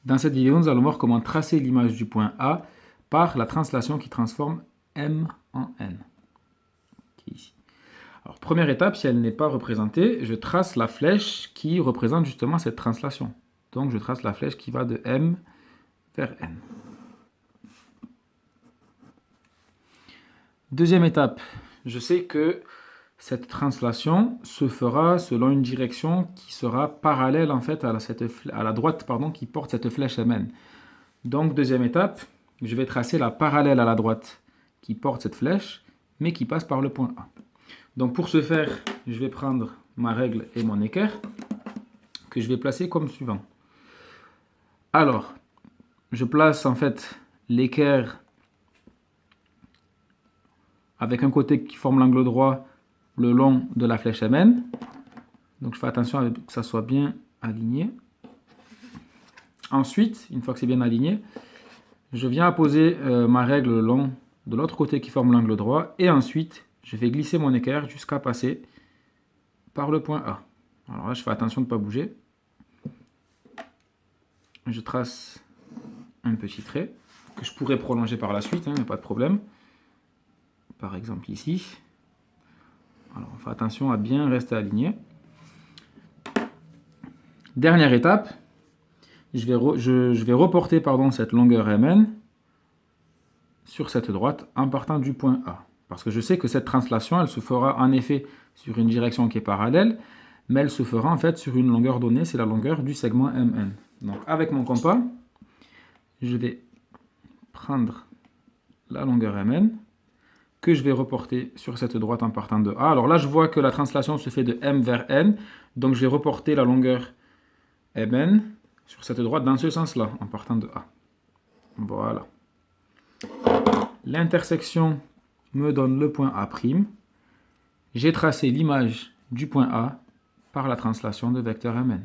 Dans cette vidéo, nous allons voir comment tracer l'image du point A par la translation qui transforme M en N, qui est ici. Alors, première étape, si elle n'est pas représentée, je trace la flèche qui représente justement cette translation. Donc, je trace la flèche qui va de M vers N. Deuxième étape, je sais que cette translation se fera selon une direction qui sera parallèle en fait à la droite qui porte cette flèche MN. Donc deuxième étape, je vais tracer la parallèle à la droite qui porte cette flèche, mais qui passe par le point A. Donc pour ce faire, je vais prendre ma règle et mon équerre, que je vais placer comme suivant. Alors, je place en fait l'équerre avec un côté qui forme l'angle droit le long de la flèche MN. Donc je fais attention à que ça soit bien aligné. Ensuite, une fois que c'est bien aligné, je viens apposer ma règle le long de l'autre côté qui forme l'angle droit. Et ensuite, je vais glisser mon équerre jusqu'à passer par le point A. Alors là, je fais attention de ne pas bouger. Je trace un petit trait que je pourrais prolonger par la suite, pas de problème. Par exemple ici. Alors, on fait attention à bien rester aligné. Dernière étape, je vais reporter cette longueur MN sur cette droite en partant du point A. Parce que je sais que cette translation, elle se fera en effet sur une direction qui est parallèle, mais elle se fera en fait sur une longueur donnée, c'est la longueur du segment MN. Donc avec mon compas, je vais prendre la longueur MN, que je vais reporter sur cette droite en partant de A. Alors là, je vois que la translation se fait de M vers N, donc je vais reporter la longueur MN sur cette droite dans ce sens-là, en partant de A. Voilà. L'intersection me donne le point A'. J'ai tracé l'image du point A par la translation de vecteur MN.